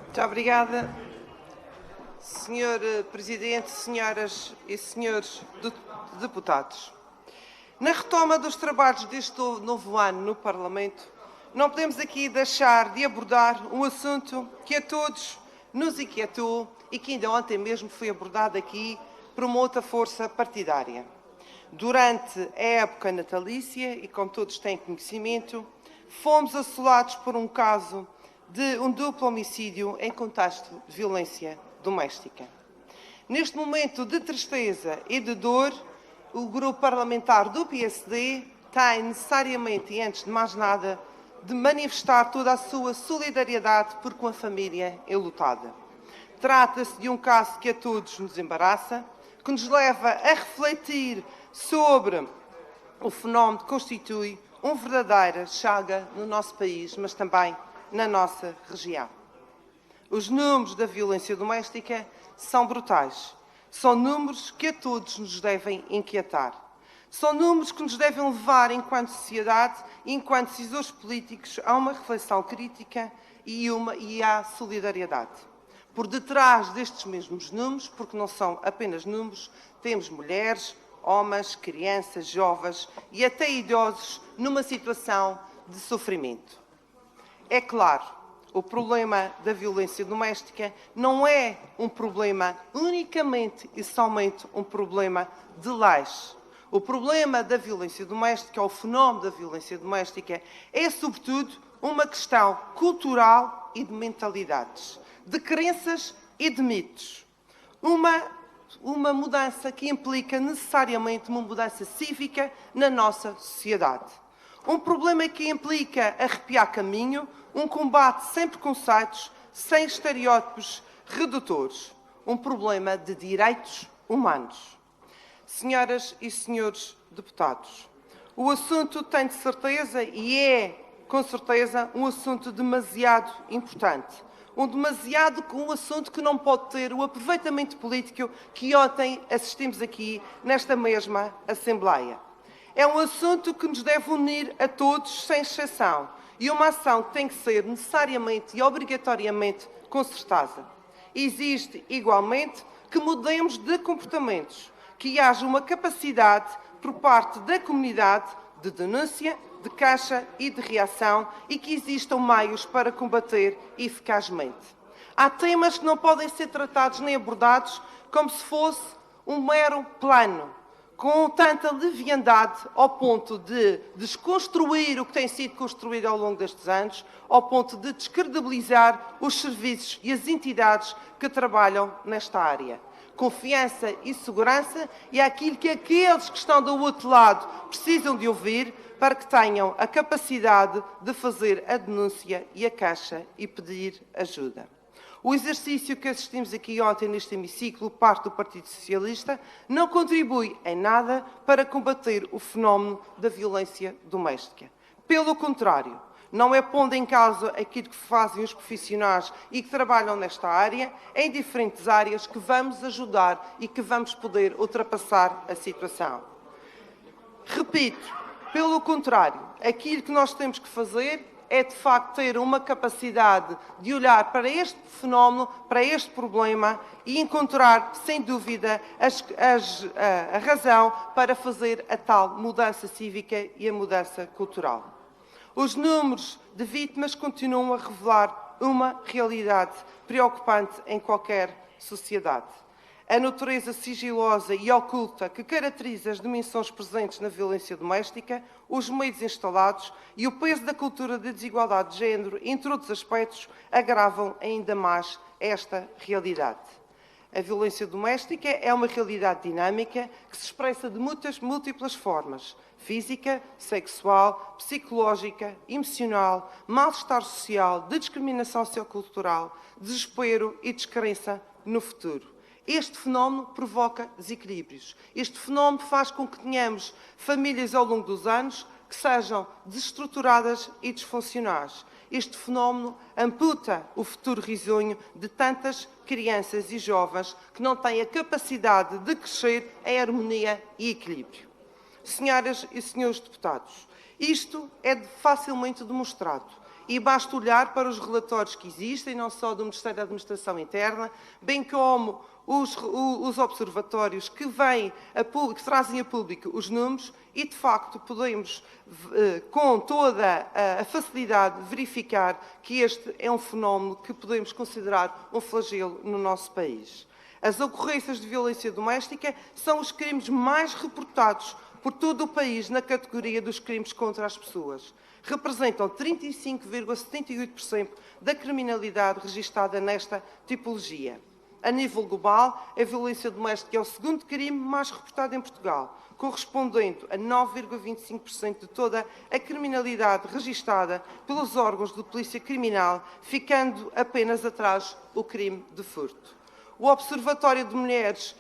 Muito obrigada. Senhor Presidente, senhoras e senhores deputados, na retoma dos trabalhos deste novo ano no Parlamento, não podemos aqui deixar de abordar um assunto que a todos nos inquietou e que ainda ontem mesmo foi abordado aqui por uma outra força partidária. Durante a época natalícia, e como todos têm conhecimento, fomos assolados por um caso de um duplo homicídio em contexto de violência doméstica. Neste momento de tristeza e de dor, o grupo parlamentar do PSD tem necessariamente, e antes de mais nada, de manifestar toda a sua solidariedade porque uma família enlutada. Trata-se de um caso que a todos nos embaraça, que nos leva a refletir sobre o fenómeno que constitui uma verdadeira chaga no nosso país, mas também na nossa região. Os números da violência doméstica são brutais. São números que a todos nos devem inquietar. São números que nos devem levar, enquanto sociedade e enquanto decisores políticos, a uma reflexão crítica e à solidariedade. Por detrás destes mesmos números, porque não são apenas números, temos mulheres, homens, crianças, jovens e até idosos numa situação de sofrimento. É claro, o problema da violência doméstica não é um problema unicamente e somente um problema de leis. O problema da violência doméstica, o fenómeno da violência doméstica, é sobretudo uma questão cultural e de mentalidades, de crenças e de mitos. Uma mudança que implica necessariamente uma mudança cívica na nossa sociedade. Um problema que implica arrepiar caminho, um combate sem preconceitos, sem estereótipos redutores. Um problema de direitos humanos. Senhoras e senhores deputados, o assunto tem de certeza e é, com certeza, um assunto demasiado importante. Um assunto que não pode ter o aproveitamento político que ontem assistimos aqui nesta mesma Assembleia. É um assunto que nos deve unir a todos, sem exceção, e uma ação que tem que ser necessariamente e obrigatoriamente concertada. Existe, igualmente, que mudemos de comportamentos, que haja uma capacidade por parte da comunidade de denúncia, de queixa e de reação e que existam meios para combater eficazmente. Há temas que não podem ser tratados nem abordados como se fosse um mero plano, com tanta leviandade ao ponto de desconstruir o que tem sido construído ao longo destes anos, ao ponto de descredibilizar os serviços e as entidades que trabalham nesta área. Confiança e segurança é aquilo que aqueles que estão do outro lado precisam de ouvir para que tenham a capacidade de fazer a denúncia e a queixa e pedir ajuda. O exercício que assistimos aqui ontem neste hemiciclo, parte do Partido Socialista, não contribui em nada para combater o fenómeno da violência doméstica. Pelo contrário, não é pondo em causa aquilo que fazem os profissionais e que trabalham nesta área, em diferentes áreas, que vamos ajudar e que vamos poder ultrapassar a situação. Repito, pelo contrário, aquilo que nós temos que fazer é, de facto, ter uma capacidade de olhar para este fenómeno, para este problema e encontrar, sem dúvida, a razão para fazer a tal mudança cívica e a mudança cultural. Os números de vítimas continuam a revelar uma realidade preocupante em qualquer sociedade. A natureza sigilosa e oculta que caracteriza as dimensões presentes na violência doméstica, os meios instalados e o peso da cultura da desigualdade de género, entre outros aspectos, agravam ainda mais esta realidade. A violência doméstica é uma realidade dinâmica que se expressa de múltiplas formas: física, sexual, psicológica, emocional, mal-estar social, de discriminação sociocultural, desespero e descrença no futuro. Este fenómeno provoca desequilíbrios. Este fenómeno faz com que tenhamos famílias ao longo dos anos que sejam desestruturadas e disfuncionais. Este fenómeno amputa o futuro risonho de tantas crianças e jovens que não têm a capacidade de crescer em harmonia e equilíbrio. Senhoras e senhores deputados, isto é facilmente demonstrado. E basta olhar para os relatórios que existem, não só do Ministério da Administração Interna, bem como os observatórios que que trazem a público os números e, de facto, podemos, com toda a facilidade, verificar que este é um fenómeno que podemos considerar um flagelo no nosso país. As ocorrências de violência doméstica são os crimes mais reportados por todo o país na categoria dos crimes contra as pessoas. Representam 35,78% da criminalidade registada nesta tipologia. A nível global, a violência doméstica é o segundo crime mais reportado em Portugal, correspondendo a 9,25% de toda a criminalidade registada pelos órgãos de polícia criminal, ficando apenas atrás o crime de furto. O Observatório de Mulheres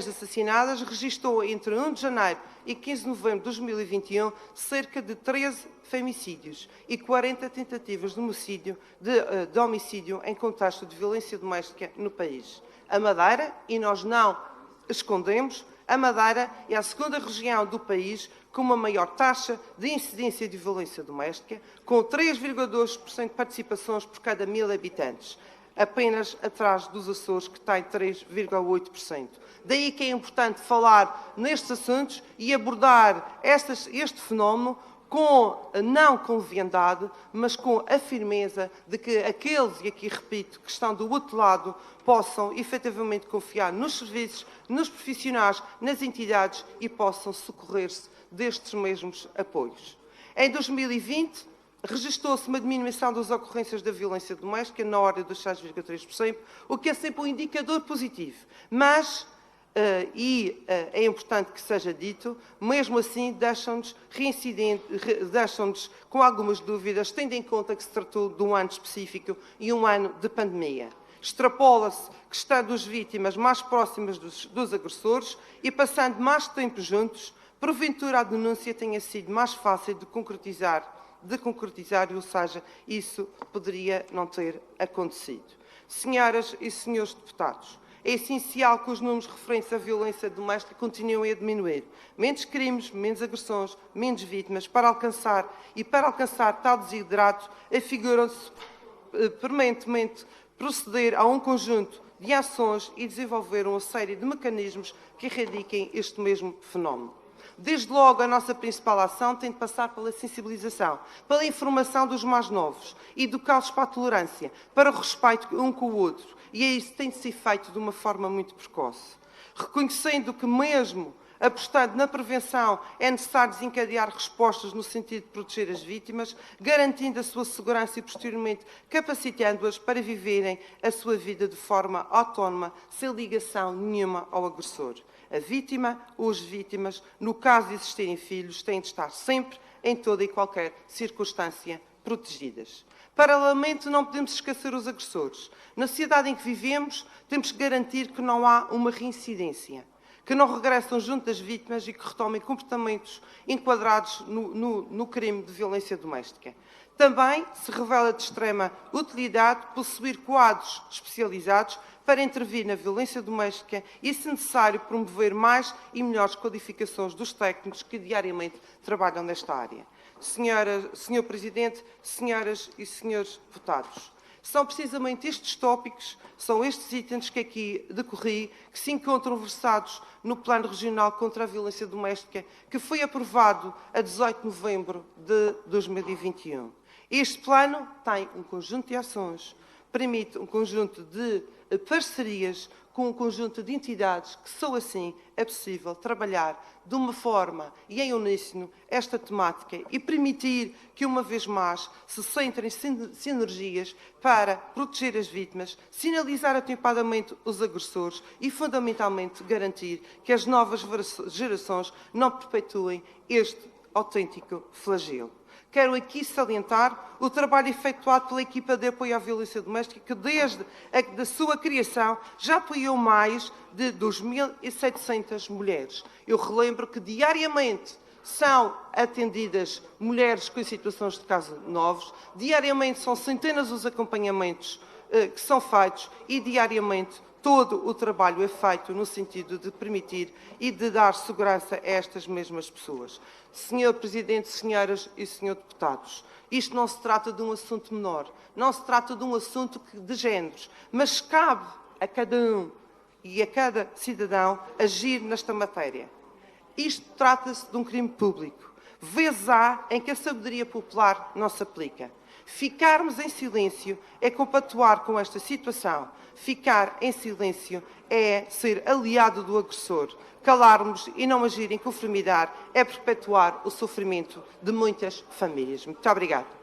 Assassinadas registrou entre 1 de janeiro e 15 de novembro de 2021 cerca de 13 femicídios e 40 tentativas de homicídio em contexto de violência doméstica no país. A Madeira, e nós não escondemos, a Madeira é a segunda região do país com uma maior taxa de incidência de violência doméstica, com 3,2% de participações por cada 1000 habitantes, apenas atrás dos Açores, que tem 3,8%. Daí que é importante falar nestes assuntos e abordar este fenómeno não com leviandade, mas com a firmeza de que aqueles, e aqui repito, que estão do outro lado, possam efetivamente confiar nos serviços, nos profissionais, nas entidades e possam socorrer-se destes mesmos apoios. Em 2020, registrou-se uma diminuição das ocorrências da violência doméstica na ordem dos 6,3%, o que é sempre um indicador positivo. Mas, é importante que seja dito, mesmo assim deixam-nos com algumas dúvidas, tendo em conta que se tratou de um ano específico e um ano de pandemia. Extrapola-se que, estando as vítimas mais próximas dos agressores e passando mais tempo juntos, porventura a denúncia tenha sido mais fácil de concretizar, ou seja, isso poderia não ter acontecido. Senhoras e senhores deputados, é essencial que os números referentes à violência doméstica continuem a diminuir. Menos crimes, menos agressões, menos vítimas. Para alcançar tal desidrato, afigura-se permanentemente proceder a um conjunto de ações e desenvolver uma série de mecanismos que erradiquem este mesmo fenómeno. Desde logo, a nossa principal ação tem de passar pela sensibilização, pela informação dos mais novos, educá-los para a tolerância, para o respeito um com o outro. E isso tem de ser feito de uma forma muito precoce. Reconhecendo que mesmo apostando na prevenção, é necessário desencadear respostas no sentido de proteger as vítimas, garantindo a sua segurança e, posteriormente, capacitando-as para viverem a sua vida de forma autónoma, sem ligação nenhuma ao agressor. A vítima ou as vítimas, no caso de existirem filhos, têm de estar sempre, em toda e qualquer circunstância, protegidas. Paralelamente, não podemos esquecer os agressores. Na sociedade em que vivemos, temos que garantir que não há uma reincidência, que não regressam junto das vítimas e que retomem comportamentos enquadrados no crime de violência doméstica. Também se revela de extrema utilidade possuir quadros especializados para intervir na violência doméstica e, se necessário, promover mais e melhores qualificações dos técnicos que diariamente trabalham nesta área. Senhor Presidente, senhoras e senhores deputados, são precisamente estes tópicos, são estes itens que aqui decorri, que se encontram versados no Plano Regional contra a Violência Doméstica, que foi aprovado a 18 de novembro de 2021. Este plano tem um conjunto de ações, permite um conjunto de parcerias com um conjunto de entidades que só assim é possível trabalhar de uma forma e em uníssono esta temática e permitir que, uma vez mais, se centrem sinergias para proteger as vítimas, sinalizar atempadamente os agressores e, fundamentalmente, garantir que as novas gerações não perpetuem este autêntico flagelo. Quero aqui salientar o trabalho efetuado pela equipa de apoio à violência doméstica, que desde a sua criação já apoiou mais de 2.700 mulheres. Eu relembro que diariamente são atendidas mulheres com situações de caso novos, diariamente são centenas os acompanhamentos que são feitos e diariamente todo o trabalho é feito no sentido de permitir e de dar segurança a estas mesmas pessoas. Senhor Presidente, senhoras e senhores deputados, isto não se trata de um assunto menor, não se trata de um assunto de géneros, mas cabe a cada um e a cada cidadão agir nesta matéria. Isto trata-se de um crime público. Vezes há em que a sabedoria popular não se aplica. Ficarmos em silêncio é compactuar com esta situação. Ficar em silêncio é ser aliado do agressor. Calarmos e não agir em conformidade é perpetuar o sofrimento de muitas famílias. Muito obrigada.